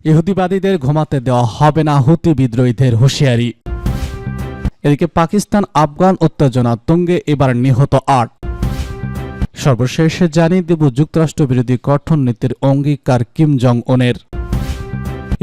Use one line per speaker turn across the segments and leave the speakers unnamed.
ইহুদিবাদীদের ঘুমাতে দেওয়া হবে না, হুতি বিদ্রোহীদের হুঁশিয়ারি। এদিকে পাকিস্তান আফগান উত্তেজনা তুঙ্গে, এবার নিহত ৮। সর্বশেষে জানিয়ে দেব যুক্তরাষ্ট্র বিরোধী কঠোর নীতির অঙ্গীকার কিম জং উনের।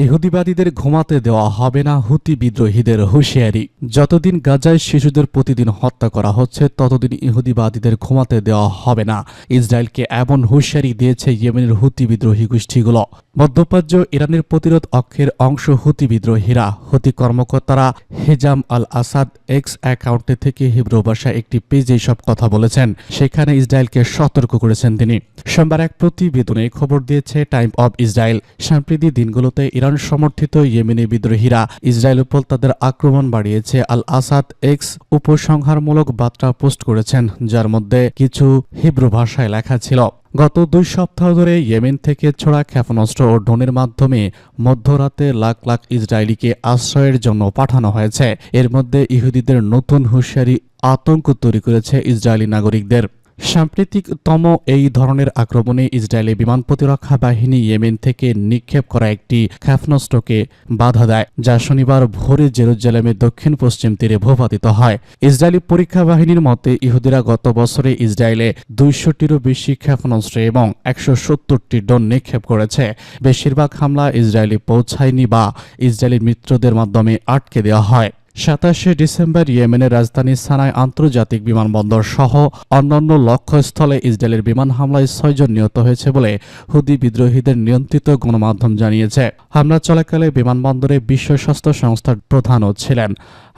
ইহুদিবাদীদের ঘুমাতে দেওয়া হবে না, হুতি বিদ্রোহীদের হুঁশিয়ারি। যতদিন গাজায় শিশুদের প্রতিদিন হত্যা করা হচ্ছে ততদিন ইহুদিবাদীদের ঘুমাতে দেওয়া হবে না। ইসরায়েলকে এমন হুঁশিয়ারি দিয়েছে ইয়েমেনের হুতি বিদ্রোহী গোষ্ঠীগুলো। মধ্যপ্রাচ্য ইরানের প্রতিরোধ অক্ষের অংশ হুতি বিদ্রোহীরা। হুতি কর্মকর্তারা হেজাম আল আসাদ এক্স অ্যাকাউন্টে থেকে হিব্রু ভাষায় একটি পেজে সব কথা বলেছেন। সেখানে ইসরায়েলকে সতর্ক করেছেন তিনি। সোমবার এক প্রতিবেদনে খবর দিয়েছে টাইম অব ইসরায়েল। সাম্প্রতিক দিনগুলোতে ইরান সমর্থিত ইয়েমেনি বিদ্রোহীরা ইসরায়েলের উপর তাদের আক্রমণ বাড়িয়েছে। আল আসাদ এক্স উপসংহারমূলক বার্তা পোস্ট করেছেন, যার মধ্যে কিছু হিব্রু ভাষায় লেখা ছিল। গত 2 সপ্তাহ ধরে ইয়েমেন থেকে ছোড়া ক্ষেপণাস্ত্র ও ড্রোনের মাধ্যমে মধ্যরাতে লাখ লাখ ইসরায়েলিকে আশ্রয়ের জন্য পাঠানো হয়েছে। এর মধ্যে ইহুদিদের নতুন হুঁশিয়ারি আতঙ্ক তৈরি করেছে ইসরায়েলি নাগরিকদের। সাম্প্রতিকতম এই ধরনের আক্রমণে ইসরায়েলি বিমান প্রতিরক্ষা বাহিনী ইয়েমেন থেকে নিক্ষেপ করা একটি ক্ষেপণাস্ত্রকে বাধা দেয়, যা শনিবার ভোরে জেরুজালেমের দক্ষিণ পশ্চিম তীরে ভূপাতিত হয়। ইসরায়েলি পরীক্ষা বাহিনীর মতে ইহুদিরা গত বছরে ইসরায়েলে 200টিরও বেশি ক্ষেপণাস্ত্র এবং 170টি ড্রোন নিক্ষেপ করেছে। বেশিরভাগ হামলা ইসরায়েলি পৌঁছায়নি বা ইসরায়েলি মিত্রদের মাধ্যমে আটকে দেওয়া হয়। 27শে ডিসেম্বর ইয়েমেনের রাজধানী সানায় আন্তর্জাতিক বিমানবন্দর সহ অন্যান্য লক্ষ্যস্থলে ইসরায়েলের বিমান হামলায় 6 জন নিহত হয়েছে বলে হুদি বিদ্রোহীদের নিয়ন্ত্রিত গণমাধ্যম জানিয়েছে। হামলা চলাকালে বিমানবন্দরে বিশ্ব স্বাস্থ্য সংস্থার প্রধানও ছিলেন।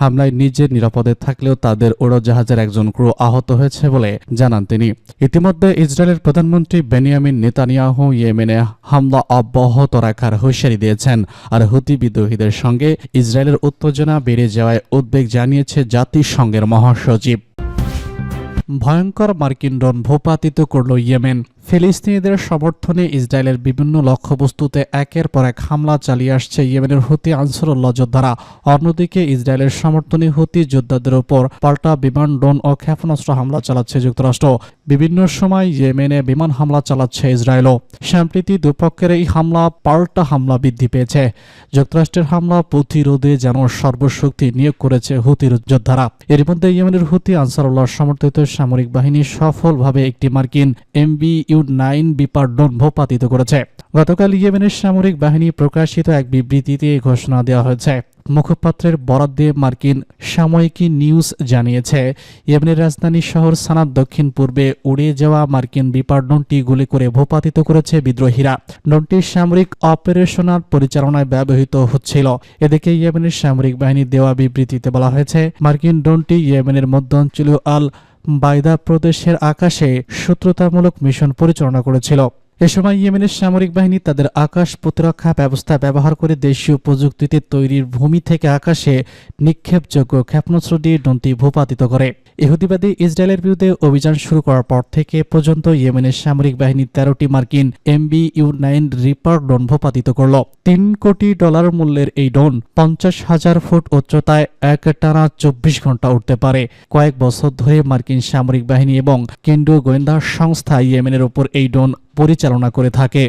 হামলায় নিজের নিরাপদে থাকলেও তাদের উড়োজাহাজের একজন ক্রু আহত হয়েছে বলে জানান তিনি। ইতিমধ্যে ইসরায়েলের প্রধানমন্ত্রী বেনিয়ামিন নেতানিয়াহু ইয়েমেনে হামলা অব্যাহত রাখার হুঁশিয়ারি দিয়েছেন। আর হুতি বিদ্রোহীদের সঙ্গে ইসরায়েলের উত্তেজনা বেড়ে যাওয়ায় উদ্বেগ জানিয়েছে জাতিসংঘের মহাসচিব। ভয়ঙ্কর মার্কিন ড্রোন ভূপাতিত করল ইয়েমেন। ফিলিস্তিনিদের সমর্থনে ইসরায়েলের বিভিন্ন লক্ষ্যবস্তুতে একের পর এক হামলা চালিয়ে আসছে ইয়েমেনের হুতি আনসারুল্লাহ যোদ্ধারা। অন্যদিকে ইসরায়েলের সমর্থনে হুতি যোদ্ধাদের উপর পাল্টা বিমান, ড্রোন ও ক্ষেপণাস্ত্র হামলা চালাচ্ছে যুক্তরাষ্ট্র। বিভিন্ন সময় ইয়েমেনে বিমান হামলা চালাচ্ছে ইসরায়েলও। সম্প্রতি দুপক্ষের এই পাল্টা হামলা বৃদ্ধি পেয়েছে। যুক্তরাষ্ট্রের হামলা প্রতিরোধে যেন সর্বশক্তি নিয়োগ করেছে হুতির যোদ্ধারা। এর মধ্যে ইয়েমেনের হুতি আনসারুল্লাহ সমর্থিত সামরিক বাহিনী সফলভাবে একটি মার্কিন MBU-9 বিপার ড্রোন ভূপাতিত করেছে। গতকাল ইয়েমেনের সামরিক বাহিনী প্রকাশিত এক বিবৃতিতে ঘোষণা দেওয়া হয়েছে। মুখপাত্রের বরাত দিয়ে মার্কিন সাময়িকী নিউজ জানিয়েছে, ইয়েমেনের রাজধানী শহর সানার দক্ষিণ পূর্বে উড়ে যাওয়া মার্কিন বিপার ড্রোনটি গুলি করে ভূপাতিত করেছে বিদ্রোহীরা। ড্রোনটি সামরিক অপারেশনাল পরিচালনায় ব্যবহৃত হচ্ছিল। এদিকে ইয়েমেনের সামরিক বাহিনীর দেওয়া বিবৃতিতে বলা হয়েছে, মার্কিন ড্রোনটি ইয়েমেনের মধ্যাঞ্চলীয় আল বাইদা প্রদেশের আকাশে শত্রুতামূলক মিশন পরিচালনা করেছিল। এ সময় ইয়েমেনের সামরিক বাহিনী তাদের আকাশ প্রতিরক্ষা ব্যবস্থা ব্যবহার করে দেশীয় প্রযুক্তিতে তৈরির ভূমি থেকে আকাশে নিক্ষেপযোগ্য ক্ষেপণাস্ত্র দিয়ে ড্রোনটি ভূপাতিত করে। ইহুদিবাদী ইসরায়েলের বিরুদ্ধে অভিযান শুরু করার পর থেকে পর্যন্ত ইয়েমেনের সামরিক বাহিনী 13টি মার্কিন MBU-9 রিপার ড্রোন ভূপাতিত করল। $3 কোটি মূল্যের এই ড্রোন 50,000 ফুট উচ্চতায় একটানা 24 ঘন্টা উঠতে পারে। কয়েক বছর ধরে মার্কিন সামরিক বাহিনী এবং কেন্দ্রীয় গোয়েন্দা সংস্থা ইয়েমেনের উপর এই ড্রোন পরিচালনা করে থাকে।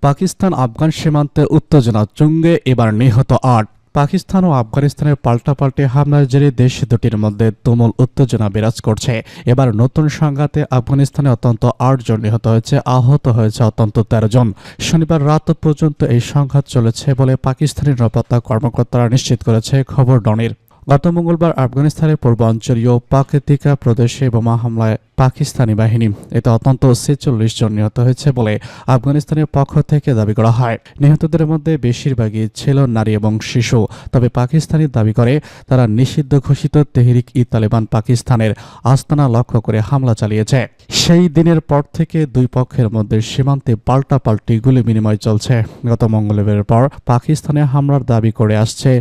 পাকিস্তান আফগান সীমান্তে উত্তেজনা তুঙ্গে, এবার নিহত ৮। পাকিস্তান ও আফগানিস্তানের পাল্টাপাল্টি হামলার জেরে দেশ দুটির মধ্যে তুমুল উত্তেজনা বিরাজ করছে। এবার নতুন সংঘাতে আফগানিস্তানে অন্তত ৮ জন নিহত হয়েছে, আহত হয়েছে অন্তত 13 জন। শনিবার রাত পর্যন্ত এই সংঘাত চলেছে বলে পাকিস্তানি নিরাপত্তা কর্মকর্তারা নিশ্চিত করেছে খবর ডনের। গত মঙ্গলবার আফগানিস্তানের পূর্বাঞ্চলীয় পাকতিকা প্রদেশে বোমা হামলায় পাকিস্তানি বাহিনী, এতে অন্তত 46 জন নিহত হয়েছে বলে আফগানিস্তানের পক্ষ থেকে দাবি করা হয়। নিহতদের মধ্যে বেশিরভাগই ছিল নারী এবং শিশু। তবে পাকিস্তানি দাবি করে তারা নিষিদ্ধ ঘোষিত তেহরিক-ই-তালেবান পাকিস্তানের আস্তানা লক্ষ্য করে হামলা চালিয়েছে। সেই দিনের পর থেকে দুই পক্ষের মধ্যে সীমান্তে পাল্টাপাল্টি গুলি বিনিময় চলছে। গত মঙ্গলবারের পর পাকিস্তানে হামলার দাবি করে আসছে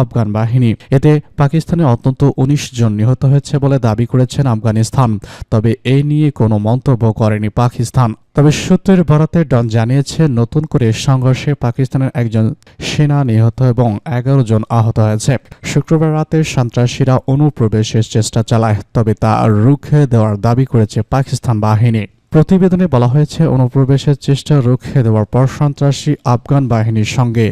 আফগান বাহিনী। এতে পাকিস্তানে অন্তত 19 জন নিহত হয়েছে বলে দাবি করেছেন আফগানিস্তান। তবে এই নিয়ে কোনো মন্তব্য করেনি পাকিস্তান। তবে সূত্রের বরাতে ডন জানিয়েছে, নতুন করে সংঘর্ষে পাকিস্তানের একজন সেনা নিহত এবং 11 জন আহত হয়েছে। শুক্রবার রাতে সন্ত্রাসীরা অনুপ্রবেশের চেষ্টা চালায়, তবে তা রুখে দেওয়ার দাবি করেছে পাকিস্তান বাহিনী। প্রতিবেদনে বলা হয়েছে, অনুপ্রবেশের চেষ্টা রুখে দেওয়ার পর সন্ত্রাসী আফগান বাহিনীর সঙ্গে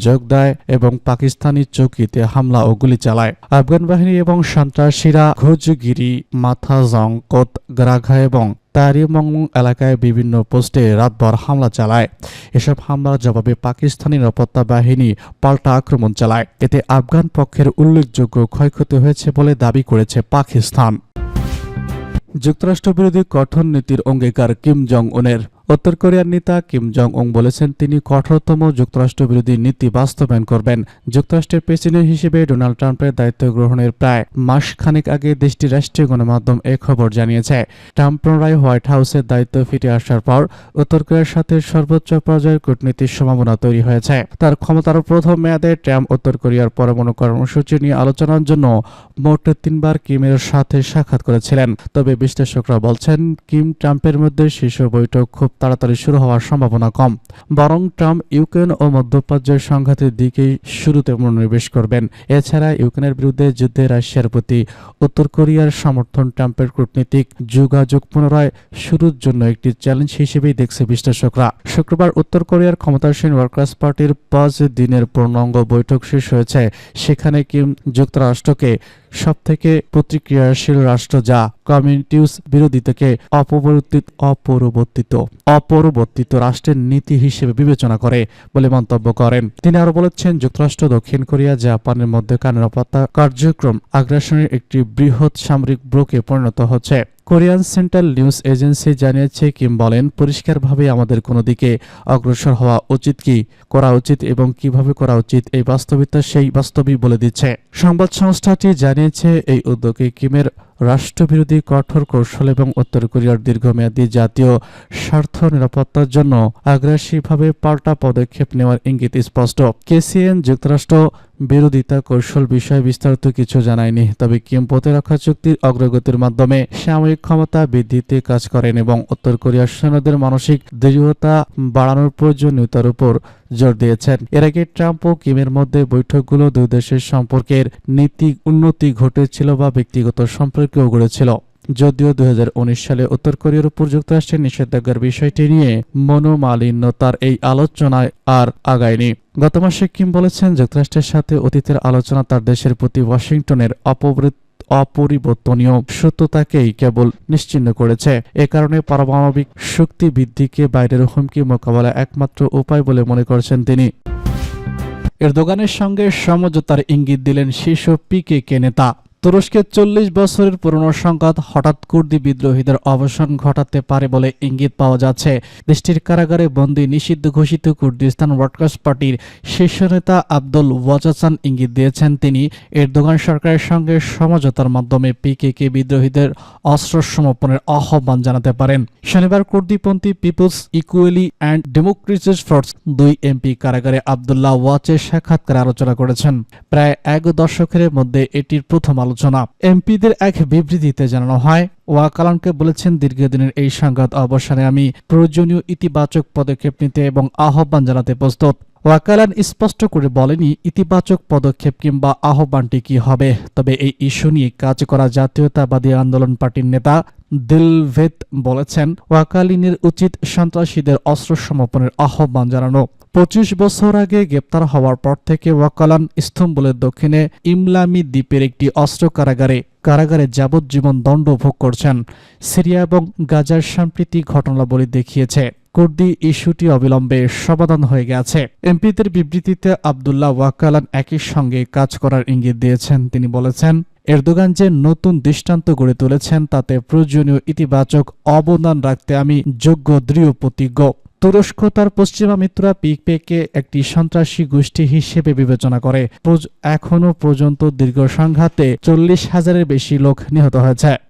যোগ দেয় এবং পাকিস্তানি চৌকিতে হামলা ও গুলি চালায়। আফগান বাহিনী এবং সন্ত্রাসীরা ঘুজগিরি, মাথাজং, কোতগ্রাঘা এবং তারিমংমং এলাকায় বিভিন্ন পোস্টে রাতভর হামলা চালায়। এসব হামলার জবাবে পাকিস্তানি নিরাপত্তা বাহিনী পাল্টা আক্রমণ চালায়। এতে আফগান পক্ষের উল্লেখযোগ্য ক্ষয়ক্ষতি হয়েছে বলে দাবি করেছে পাকিস্তান। যুক্তরাষ্ট্রবিরোধী কঠোর নীতির অঙ্গীকার কিম জং উনের। উত্তর কোরিয়ার নেতা কিম জং উন বলেছেন, তিনি কঠোরতম যুক্তরাষ্ট্রবিরোধী নীতি বাস্তবায়ন করবেন। যুক্তরাষ্ট্রের প্রেসিডেন্ট হিসেবে ডোনাল্ড ট্রাম্পের দায়িত্ব গ্রহণের প্রায় মাসখানেক আগে দেশটির রাষ্ট্রীয় গণমাধ্যম এ খবর জানিয়েছে। ট্রাম্প পুনরায় হোয়াইট হাউসের দায়িত্ব ফিরে আসার পর উত্তর কোরিয়ার সাথে সর্বোচ্চ পর্যায়ের কূটনীতির সম্ভাবনা তৈরি হয়েছে। তার ক্ষমতার প্রথম মেয়াদে ট্রাম্প উত্তর কোরিয়ার পরমাণু কর্মসূচি নিয়ে আলোচনার জন্য মোট 3 বার কিমের সাথে সাক্ষাৎ করেছিলেন। তবে বিশ্লেষকরা বলছেন, কিম ট্রাম্পের মধ্যে শীর্ষ বৈঠক খুব তাড়াতাড়ি শুরু হওয়ার সম্ভাবনা কম। বরং ট্রাম্প ইউক্রেন ও মধ্যপ্রাচ্যের সংঘাতের দিকেই শুরুতে মনোনিবেশ করবেন। এছাড়া ইউক্রেনের বিরুদ্ধে যুদ্ধে রাশিয়ার প্রতি উত্তর কোরিয়ার সমর্থন ট্রাম্পের কূটনীতিক যোগাযোগ পুনরায় শুরুর জন্য একটি চ্যালেঞ্জ হিসেবেই দেখছে বিশ্লেষকরা। শুক্রবার উত্তর কোরিয়ার ক্ষমতাসীন ওয়ার্কার্স পার্টির 5 দিনের পূর্ণাঙ্গ বৈঠক শেষ হয়েছে। সেখানে কিম যুক্তরাষ্ট্রকে সবথেকে প্রতিক্রিয়াশীল রাষ্ট্র যা কমিউনিস্ট বিরোধী থেকে অপরিবর্তিত রাষ্ট্রের নীতি হিসেবে বিবেচনা করে বলে মন্তব্য করেন। তিনি আরো বলেছেন, যুক্তরাষ্ট্র দক্ষিণ কোরিয়া জাপানের মধ্যকার নিরাপত্তা কার্যক্রম আগ্রাসনের একটি বৃহৎ সামরিক ব্লকে পরিণত হচ্ছে। কোরিয়ান সেন্ট্রাল নিউজ এজেন্সি জানিয়েছে, কিম বলেন, পরিষ্কারভাবে আমাদের কোনো দিকে অগ্রসর হওয়া উচিত, কি করা উচিত এবং কিভাবে করা উচিত এই বাস্তবিকতা সেই বাস্তবই বলে দিচ্ছে। সংবাদ সংস্থাটি জানিয়েছে, এই উদ্যোগে কিমের রাষ্ট্রবিরোধী কঠোর কৌশল এবং উত্তর কোরিয়ার দীর্ঘমেয়াদী জাতীয় স্বার্থ নিরাপত্তার জন্য আগ্রাসীভাবে পাল্টা পদক্ষেপ নেওয়ার ইঙ্গিত স্পষ্ট। কেসিএন যুক্তরাষ্ট্র বিরোধিতা কৌশল বিষয়ে বিস্তারিত কিছু জানায়নি। তবে কিম প্রতিরক্ষা চুক্তির অগ্রগতির মাধ্যমে সামরিক ক্ষমতা বৃদ্ধিতে কাজ করেন এবং উত্তর কোরিয়ার সৈন্যদের মানসিক দৃঢ়তা বাড়ানোর প্রয়োজনীয়তার উপর জোর দিয়েছেন। এর আগে ট্রাম্প ও কিমের মধ্যে বৈঠকগুলো দুই দেশের সম্পর্কের নীতি উন্নতি ঘটেছিল বা ব্যক্তিগত সম্পর্কেও গড়েছিল। যদিও 2019 সালে উত্তর কোরিয়ার উপর যুক্তরাষ্ট্রের নিষেধাজ্ঞার বিষয়টি নিয়ে মনোমালিন্যতার এই আলোচনায় আর আগায়নি। গত মাসে কিম বলেছেন, যুক্তরাষ্ট্রের সাথে অতীতের আলোচনা তার দেশের প্রতি ওয়াশিংটনের অপরিবর্তনীয় সত্যতাকেই কেবল নিশ্চিহ্ন করেছে। এ কারণে পারমাণবিক শক্তি বৃদ্ধিকে বাইরের হুমকি মোকাবেলার একমাত্র উপায় বলে মনে করছেন তিনি। এরদোগানের সঙ্গে সমঝোতার ইঙ্গিত দিলেন শীর্ষ পিকেকে নেতা। তুরস্কের 40 বছরের পুরনো সংঘাত হঠাৎ কুর্দি বিদ্রোহীদের অবসান ঘটাতে পারে বলে ইঙ্গিত পাওয়া যাচ্ছে। দেশটির কারাগারে বন্দী নিষিদ্ধ ঘোষিত কুর্দিস্তান ওয়ার্কার্স পার্টির শীর্ষ নেতা আব্দুল ওয়াজাচান ইঙ্গিত দিয়েছেন, তিনি এরদোগান সরকারের সঙ্গে সমঝোতার মাধ্যমে পিকেকে বিদ্রোহীদের অস্ত্র সমর্পণের আহ্বান জানাতে পারেন। শনিবার কুর্দিপন্থী peoples equally and democracies force 2 MP কারাগারে আব্দুল্লাহ ওয়াচের সাক্ষাৎকারে আলোচনা করেছেন। প্রায় 1 দশকের মধ্যে এটির প্রথম আলোচনা। এমপিদের এক বিবৃতিতে জানানো হয়, ওয়াকালানকে বলেছেন, দীর্ঘদিনের এই সংঘাত অবসানে আমি প্রয়োজনীয় ইতিবাচক পদক্ষেপ নিতে এবং আহ্বান জানাতে প্রস্তুত। ওয়াকালান স্পষ্ট করে বলেনি ইতিবাচক পদক্ষেপ কিংবা আহ্বানটি কি হবে। তবে এই ইস্যু নিয়ে কাজ করা জাতীয়তাবাদী আন্দোলন পার্টির নেতা দিলভেদ বলেছেন, ওয়াকালিনের উচিত সন্ত্রাসীদের অস্ত্র সমর্পণের আহ্বান জানানো। 25 বছর আগে গ্রেপ্তার হওয়ার পর থেকে ওয়াকালান ইস্তাম্বুলের দক্ষিণে ইমলামি দ্বীপের একটি অস্ত্র কারাগারে যাবজ্জীবন দণ্ড ভোগ করছেন। সিরিয়া এবং গাজার সাম্প্রতিক ঘটনাবলী দেখিয়েছে কুর্দি ইস্যুটি অবিলম্বে সমাধান হয়ে গেছে। এমপিদের বিবৃতিতে আব্দুল্লাহ ওয়াকালান একই সঙ্গে কাজ করার ইঙ্গিত দিয়েছেন। তিনি বলেছেন, এরদোগান যে নতুন দৃষ্টান্ত গড়ে তুলেছেন তাতে প্রয়োজনীয় ইতিবাচক অবদান রাখতে আমি দৃঢ় প্রতিজ্ঞ। তুরস্ক তার পশ্চিমা মিত্ররা পিকেকে একটি সন্ত্রাসী গোষ্ঠী হিসেবে বিবেচনা করে। এখনো পর্যন্ত দীর্ঘ সংঘাতে 40,000-এর বেশি লোক নিহত হয়েছে।